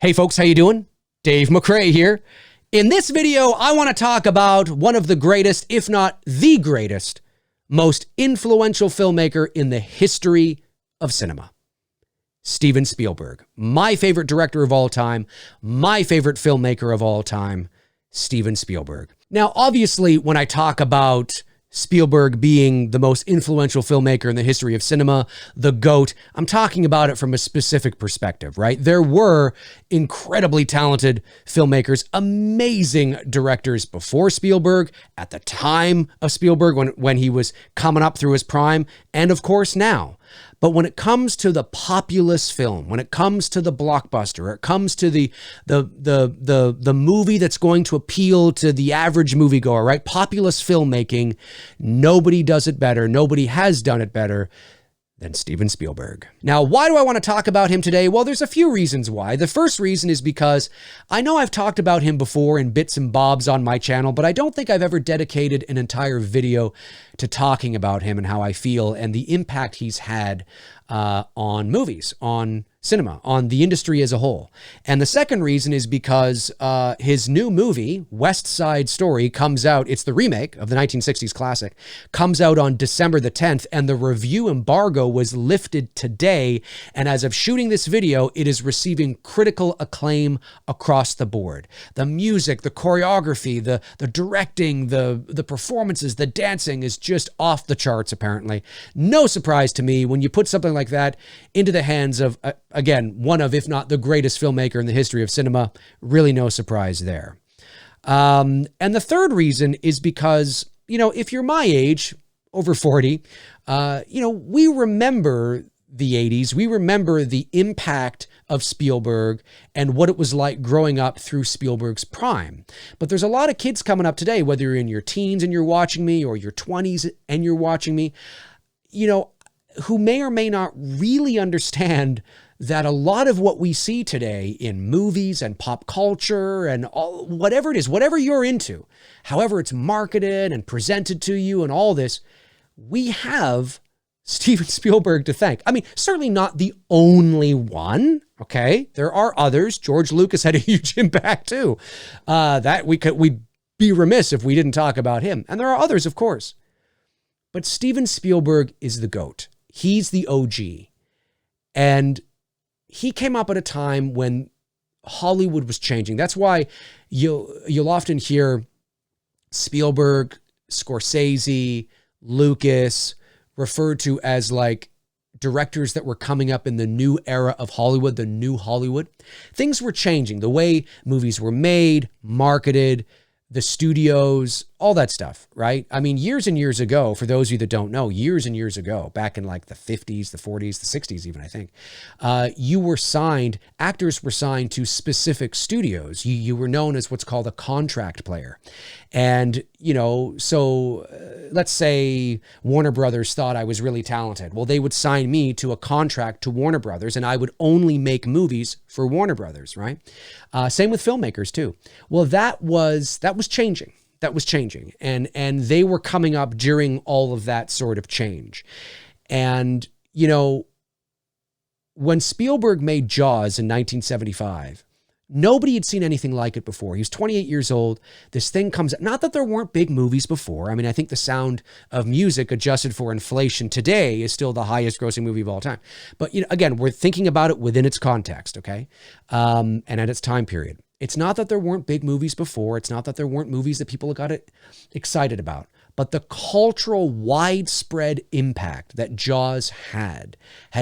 Hey folks, how you doing? Dave McRae here. In this video, I want to talk about one of the greatest, if not the greatest, most influential filmmaker in the history of cinema. Steven Spielberg, my favorite director of all time, my favorite filmmaker of all time, Steven Spielberg. Now, obviously, when I talk about Spielberg being the most influential filmmaker in the history of cinema, the GOAT, I'm talking about it from a specific perspective, right? There were incredibly talented filmmakers, amazing directors before Spielberg, at the time of Spielberg, when he was coming up through his prime, and of course now. But when it comes to the populist film, when it comes to the blockbuster, it comes to the movie that's going to appeal to the average moviegoer, right? Populist filmmaking, nobody does it better. Nobody has done it better than Steven Spielberg. Now, why do I want to talk about him today? Well, there's a few reasons why. The first reason is because I know I've talked about him before in bits and bobs on my channel, but I don't think I've ever dedicated an entire video to talking about him and how I feel and the impact he's had on movies, on cinema, on the industry as a whole. And the second reason is because his new movie, West Side Story, comes out. It's the remake of the 1960s classic, comes out on December the 10th, and the review embargo was lifted today. And as of shooting this video, it is receiving critical acclaim across the board. The music, the choreography, the directing, the performances, the dancing is just off the charts, apparently. No surprise to me when you put something like that into the hands of, again, one of, if not the greatest filmmaker in the history of cinema. Really no surprise there. And the third reason is because, if you're my age, over 40, we remember the 80s. We remember the impact of Spielberg and what it was like growing up through Spielberg's prime. But there's a lot of kids coming up today, whether you're in your teens and you're watching me or your 20s and you're watching me, who may or may not really understand that a lot of what we see today in movies and pop culture and whatever it is, whatever you're into, however it's marketed and presented to you and all this, we have Steven Spielberg to thank. I mean, certainly not the only one, okay? There are others. George Lucas had a huge impact too. That we'd be remiss if we didn't talk about him. And there are others, of course. But Steven Spielberg is the GOAT. He's the OG. And he came up at a time when Hollywood was changing. That's why you'll often hear Spielberg, Scorsese, Lucas referred to as like directors that were coming up in the new era of Hollywood, the new Hollywood. Things were changing. The way movies were made, marketed, the studios, all that stuff, right? I mean, years and years ago, for those of you that don't know, years and years ago, back in like the 50s, the 40s, the 60s even, I think, actors were signed to specific studios. You were known as what's called a contract player. And, let's say Warner Brothers thought I was really talented. Well, they would sign me to a contract to Warner Brothers, and I would only make movies for Warner Brothers, right? Same with filmmakers too. Well, that was changing. That was changing. And they were coming up during all of that sort of change. And, when Spielberg made Jaws in 1975, nobody had seen anything like it before. He was 28 years old. This thing comes out. Not that there weren't big movies before. I mean, I think The Sound of Music, adjusted for inflation today, is still the highest grossing movie of all time. But, again, we're thinking about it within its context, okay? And at its time period. It's not that there weren't big movies before. It's not that there weren't movies that people got excited about. But the cultural widespread impact that Jaws had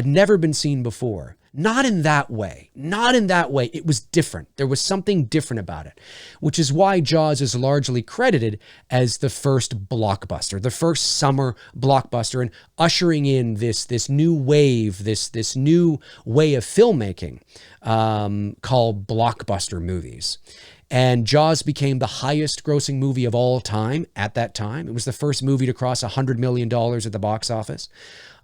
never been seen before. Not in that way. Not in that way. It was different. There was something different about it, which is why Jaws is largely credited as the first blockbuster, the first summer blockbuster, and ushering in this new wave, this new way of filmmaking called blockbuster movies. And Jaws became the highest grossing movie of all time at that time. It was the first movie to cross $100 million at the box office.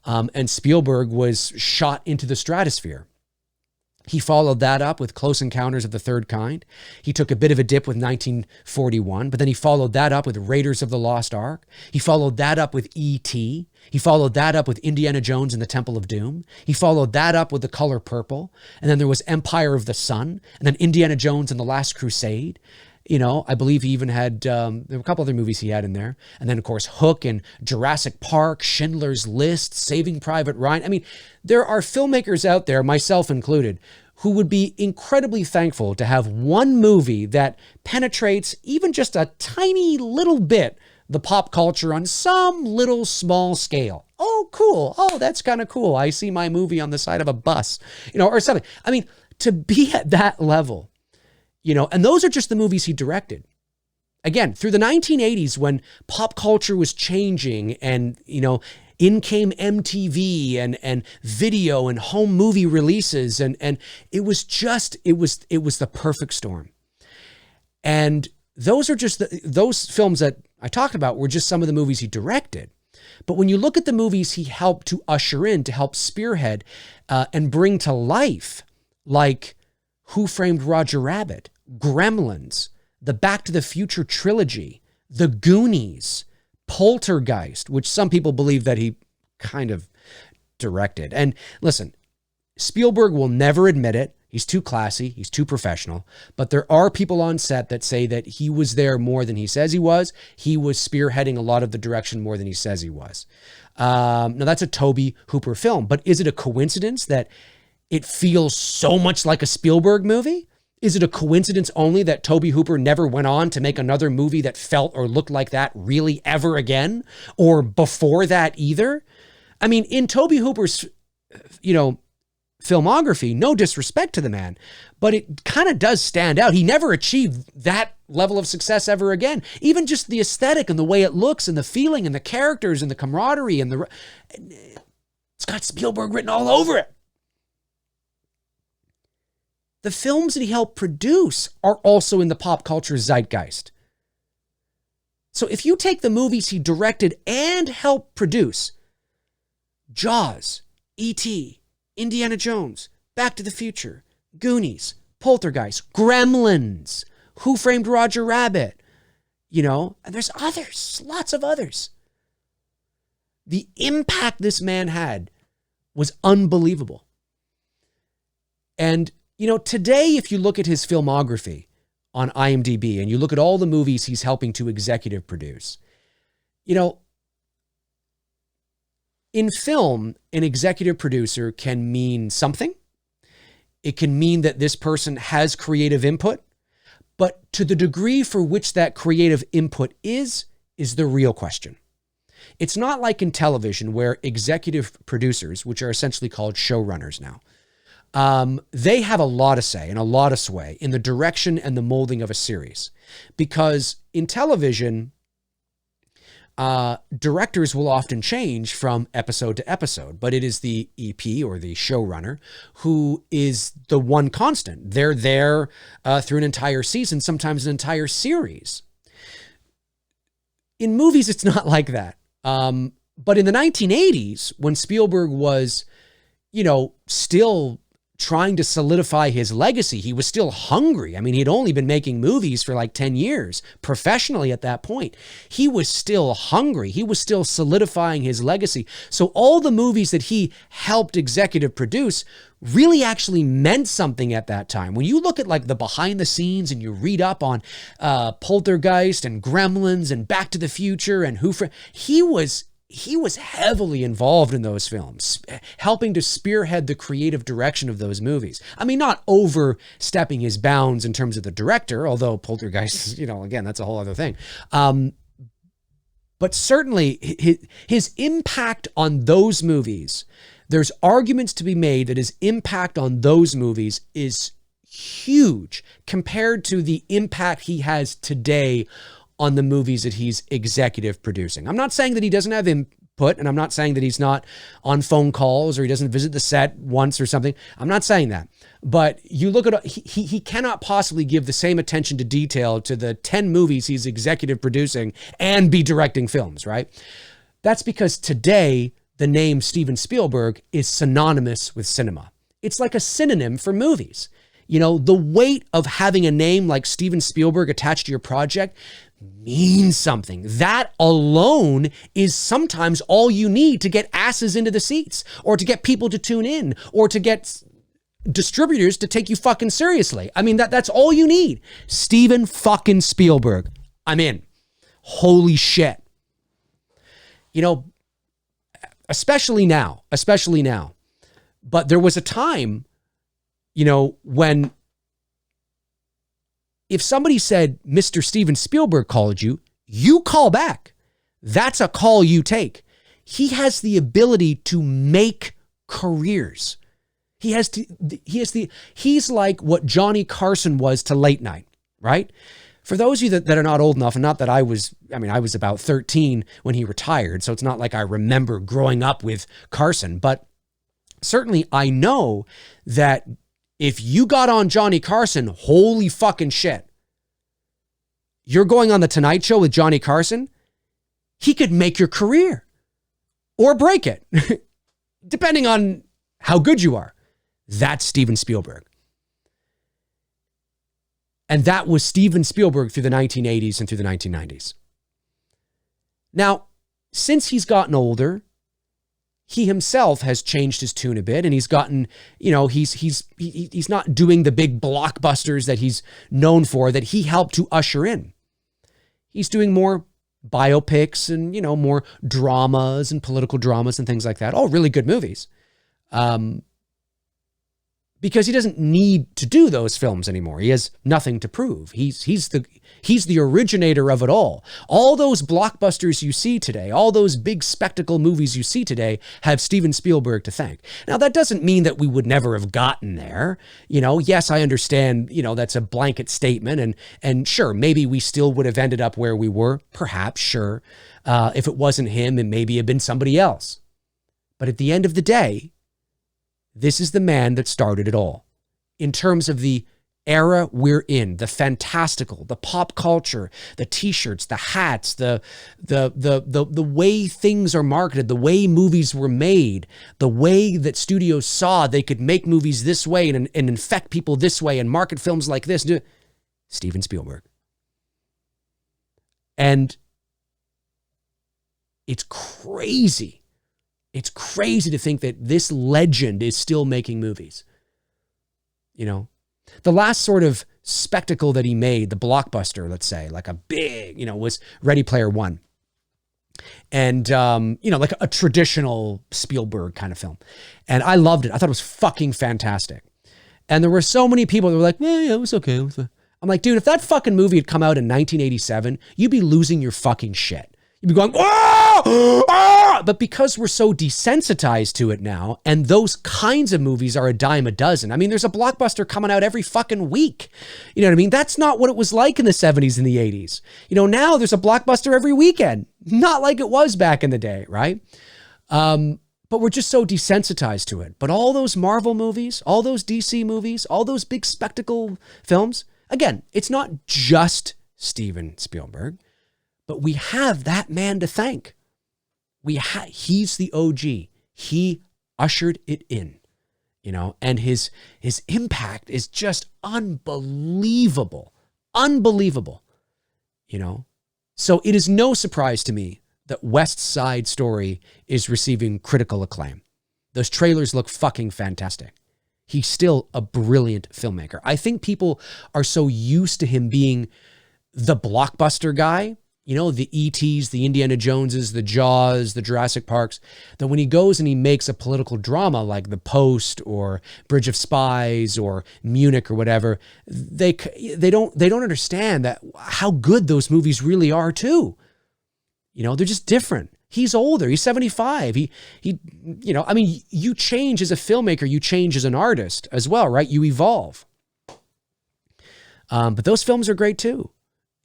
And Spielberg was shot into the stratosphere. He followed that up with Close Encounters of the Third Kind. He took a bit of a dip with 1941, but then he followed that up with Raiders of the Lost Ark. He followed that up with E.T. He followed that up with Indiana Jones and the Temple of Doom. He followed that up with The Color Purple. And then there was Empire of the Sun. And then Indiana Jones and the Last Crusade. You know, I believe he even had, there were a couple other movies he had in there. And then, of course, Hook and Jurassic Park, Schindler's List, Saving Private Ryan. I mean, there are filmmakers out there, myself included, who would be incredibly thankful to have one movie that penetrates even just a tiny little bit the pop culture on some little small scale. Oh, cool. Oh, that's kind of cool. I see my movie on the side of a bus, you know, or something. I mean, to be at that level, you know, and those are just the movies he directed. Again, through the 1980s when pop culture was changing and, you know, in came MTV and video and home movie releases. And it was the perfect storm. And those are just those films that I talked about were just some of the movies he directed. But when you look at the movies he helped to usher in, to help spearhead and bring to life, like Who Framed Roger Rabbit, Gremlins, the Back to the Future trilogy, The Goonies, Poltergeist, which some people believe that he kind of directed. And listen, Spielberg will never admit it. He's too classy. He's too professional. But there are people on set that say that he was there more than he says he was. He was spearheading a lot of the direction more than he says he was. Now, that's a Tobe Hooper film. But is it a coincidence that it feels so much like a Spielberg movie? Is it a coincidence only that Tobe Hooper never went on to make another movie that felt or looked like that really ever again? Or before that either? I mean, in Tobe Hooper's, you know, filmography, no disrespect to the man, but it kind of does stand out. He never achieved that level of success ever again. Even just the aesthetic and the way it looks and the feeling and the characters and the camaraderie and it's got Spielberg written all over it. The films that he helped produce are also in the pop culture zeitgeist. So if you take the movies he directed and helped produce, Jaws, E.T., Indiana Jones, Back to the Future, Goonies, Poltergeist, Gremlins, Who Framed Roger Rabbit, you know, and there's others, lots of others. The impact this man had was unbelievable. And you know, today, if you look at his filmography on IMDb and you look at all the movies he's helping to executive produce, you know, in film, an executive producer can mean something. It can mean that this person has creative input, but to the degree for which that creative input is the real question. It's not like in television where executive producers, which are essentially called showrunners now, they have a lot of say and a lot of sway in the direction and the molding of a series. Because in television, directors will often change from episode to episode, but it is the EP or the showrunner who is the one constant. They're there through an entire season, sometimes an entire series. In movies, it's not like that. But in the 1980s, when Spielberg was, you know, still trying to solidify his legacy, he was still hungry. I mean, he'd only been making movies for like 10 years professionally at that point. He was still hungry. He was still solidifying his legacy. So all the movies that he helped executive produce really actually meant something at that time. When you look at like the behind the scenes and you read up on Poltergeist and Gremlins and Back to the Future and he was heavily involved in those films, helping to spearhead the creative direction of those movies. I mean, not overstepping his bounds in terms of the director, although Poltergeist, you know, again, that's a whole other thing. But certainly his impact on those movies, there's arguments to be made that his impact on those movies is huge compared to the impact he has today on the movies that he's executive producing. I'm not saying that he doesn't have input, and I'm not saying that he's not on phone calls or he doesn't visit the set once or something. I'm not saying that. But you look at, he cannot possibly give the same attention to detail to the 10 movies he's executive producing and be directing films, right? That's because today the name Steven Spielberg is synonymous with cinema. It's like a synonym for movies. You know, the weight of having a name like Steven Spielberg attached to your project means something. That alone is sometimes all you need to get asses into the seats, or to get people to tune in, or to get distributors to take you fucking seriously. I mean, that's all you need. Steven fucking Spielberg. I'm in. Holy shit. You know, especially now. But there was a time, you know, when if somebody said, Mr. Steven Spielberg called you, you call back. That's a call you take. He has the ability to make careers. He's like what Johnny Carson was to late night, right? For those of you that are not old enough, and not that I was about 13 when he retired, so it's not like I remember growing up with Carson, but certainly I know that if you got on Johnny Carson, holy fucking shit. You're going on the Tonight Show with Johnny Carson, he could make your career or break it, depending on how good you are. That's Steven Spielberg. And that was Steven Spielberg through the 1980s and through the 1990s. Now, since he's gotten older, he himself has changed his tune a bit, and he's gotten, you know, he's not doing the big blockbusters that he's known for, that he helped to usher in. He's doing more biopics and, you know, more dramas and political dramas and things like that. All really good movies. Because he doesn't need to do those films anymore. He has nothing to prove. He's the originator of it all. All those blockbusters you see today, all those big spectacle movies you see today, have Steven Spielberg to thank. Now, that doesn't mean that we would never have gotten there. You know, yes, I understand, you know, that's a blanket statement, and sure, maybe we still would have ended up where we were, perhaps, sure. If it wasn't him, it maybe have been somebody else. But at the end of the day, this is the man that started it all. In terms of the era we're in, the fantastical, the pop culture, the t-shirts, the hats, the way things are marketed, the way movies were made, the way that studios saw they could make movies this way and infect people this way and market films like this. Steven Spielberg. And it's crazy. It's crazy to think that this legend is still making movies. You know, the last sort of spectacle that he made, the blockbuster, let's say, like a big, you know, was Ready Player One. And, you know, like a traditional Spielberg kind of film. And I loved it. I thought it was fucking fantastic. And there were so many people that were like, yeah, it was okay. I'm like, dude, if that fucking movie had come out in 1987, you'd be losing your fucking shit. You'd be going, oh, oh! But because we're so desensitized to it now, and those kinds of movies are a dime a dozen. I mean, there's a blockbuster coming out every fucking week. You know what I mean? That's not what it was like in the 70s and the 80s. You know, now there's a blockbuster every weekend. Not like it was back in the day, right? But we're just so desensitized to it. But all those Marvel movies, all those DC movies, all those big spectacle films, again, it's not just Steven Spielberg. But we have that man to thank. He's the OG. He ushered it in, you know, and his impact is just unbelievable, you know. So it is no surprise to me that West Side Story is receiving critical acclaim. Those trailers look fucking fantastic. He's still a brilliant filmmaker. I think people are so used to him being the blockbuster guy, you know, the E.T.s, the Indiana Joneses, the Jaws, the Jurassic Parks, that when he goes and he makes a political drama like The Post or Bridge of Spies or Munich or whatever, they don't understand that how good those movies really are too. You know, they're just different. He's older. He's 75. He, you know, I mean, you change as a filmmaker, you change as an artist as well, right? You evolve. But those films are great too.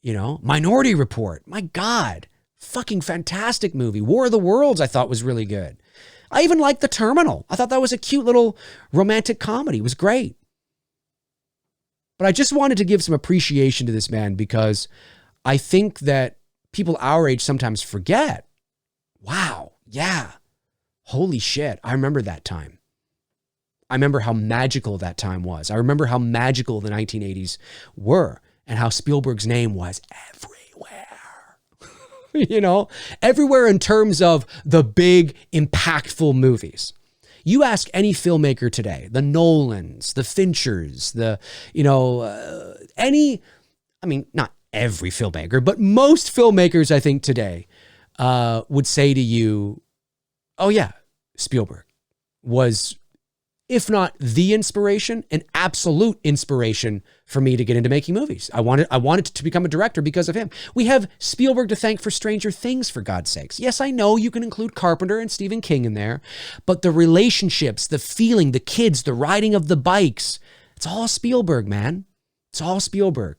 You know, Minority Report, my God, fucking fantastic movie. War of the Worlds, I thought was really good. I even liked The Terminal. I thought that was a cute little romantic comedy. It was great. But I just wanted to give some appreciation to this man because I think that people our age sometimes forget. Wow, yeah, holy shit, I remember that time. I remember how magical that time was. I remember how magical the 1980s were and how Spielberg's name was everywhere. You know, everywhere in terms of the big, impactful movies. You ask any filmmaker today, the Nolans, the Finchers, not every filmmaker, but most filmmakers, I think today, would say to you, oh yeah, Spielberg was, if not the inspiration, an absolute inspiration for me to get into making movies. I wanted to become a director because of him. We have Spielberg to thank for Stranger Things, for God's sakes. Yes, I know you can include Carpenter and Stephen King in there, but the relationships, the feeling, the kids, the riding of the bikes, it's all Spielberg, man. It's all Spielberg,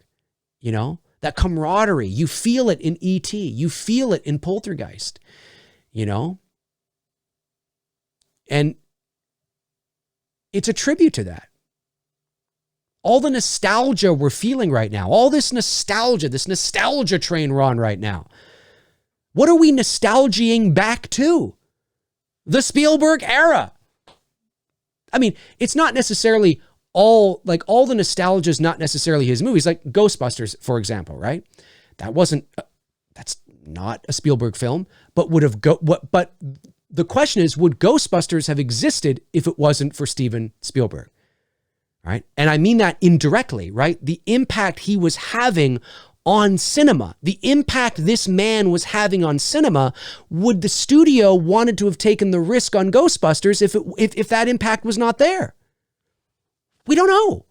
you know? That camaraderie, you feel it in E.T., you feel it in Poltergeist, you know? And it's a tribute to that. All the nostalgia we're feeling right now, all this nostalgia train we're on right now. What are we nostalging back to? The Spielberg era. I mean, it's not necessarily all the nostalgia is not necessarily his movies, like Ghostbusters, for example, right? That's not a Spielberg film, but but the question is, would Ghostbusters have existed if it wasn't for Steven Spielberg? Right? And I mean that indirectly, right? The impact he was having on cinema, the impact this man was having on cinema, would the studio wanted to have taken the risk on Ghostbusters if that impact was not there? We don't know.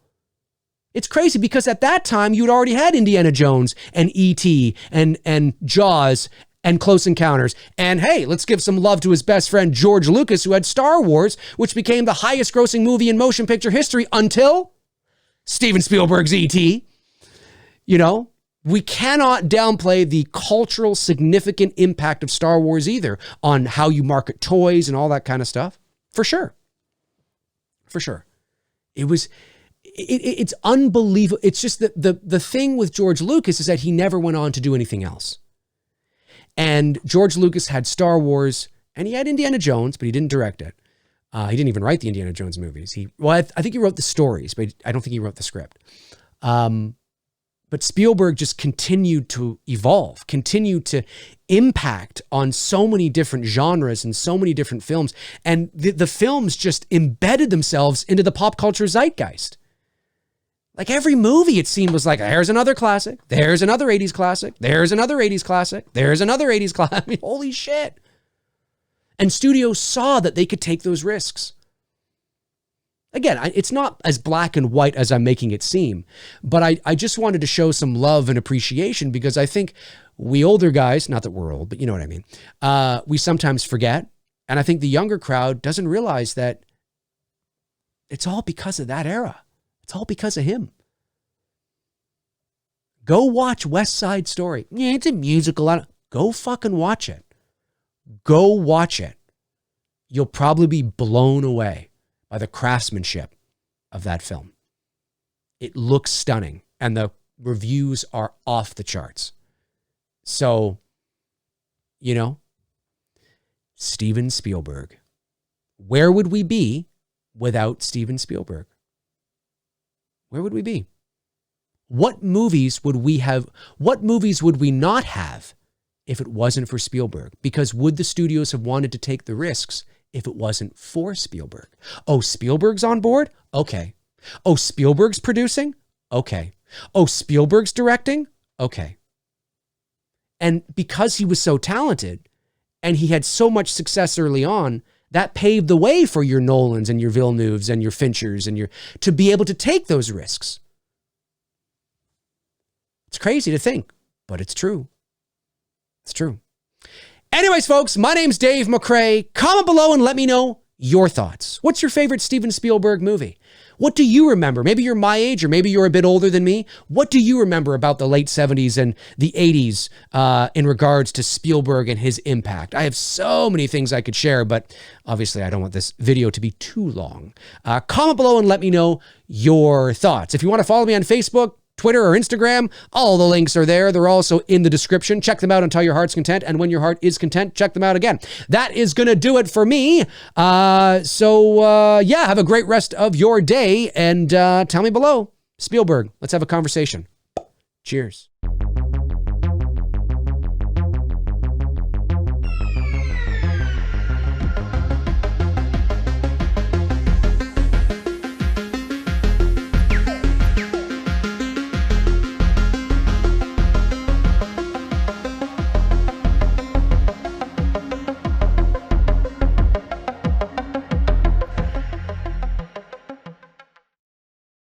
It's crazy because at that time you'd already had Indiana Jones and E.T. and Jaws and Close Encounters. And hey, let's give some love to his best friend, George Lucas, who had Star Wars, which became the highest grossing movie in motion picture history until Steven Spielberg's E.T. You know, we cannot downplay the cultural significant impact of Star Wars either on how you market toys and all that kind of stuff. For sure. For sure. It's unbelievable. It's just that the thing with George Lucas is that he never went on to do anything else. And George Lucas had Star Wars and he had Indiana Jones, but he didn't direct it. He didn't even write the Indiana Jones movies. I think he wrote the stories, but I don't think he wrote the script. But Spielberg just continued to evolve, continued to impact on so many different genres and so many different films. And the films just embedded themselves into the pop culture zeitgeist. Like every movie, it seemed, was like, there's another classic. There's another 80s classic. There's another 80s classic. There's another 80s classic. I mean, holy shit. And studios saw that they could take those risks. Again, it's not as black and white as I'm making it seem, but I just wanted to show some love and appreciation because I think we older guys, not that we're old, but you know what I mean, we sometimes forget. And I think the younger crowd doesn't realize that it's all because of that era. It's all because of him. Go watch West Side Story. Yeah, it's a musical. Go fucking watch it. Go watch it. You'll probably be blown away by the craftsmanship of that film. It looks stunning and the reviews are off the charts. So, you know, Steven Spielberg. Where would we be without Steven Spielberg? Where would we be? What movies would we have? What movies would we not have if it wasn't for Spielberg? Because would the studios have wanted to take the risks if it wasn't for Spielberg? Oh, Spielberg's on board? Okay. Oh, Spielberg's producing? Okay. Oh, Spielberg's directing? Okay. And because he was so talented and he had so much success early on, that paved the way for your Nolans and your Villeneuves and your Finchers and to be able to take those risks. It's crazy to think, but it's true. It's true. Anyways, folks, my name's Dave McRae. Comment below and let me know your thoughts. What's your favorite Steven Spielberg movie? What do you remember? Maybe you're my age or maybe you're a bit older than me. What do you remember about the late 70s and the 80s in regards to Spielberg and his impact? I have so many things I could share, but obviously I don't want this video to be too long. Comment below and let me know your thoughts. If you want to follow me on Facebook, Twitter or Instagram. All the links are there. They're also in the description. Check them out until your heart's content. And when your heart is content, check them out again. That is going to do it for me. Yeah, have a great rest of your day. And tell me below. Spielberg, let's have a conversation. Cheers.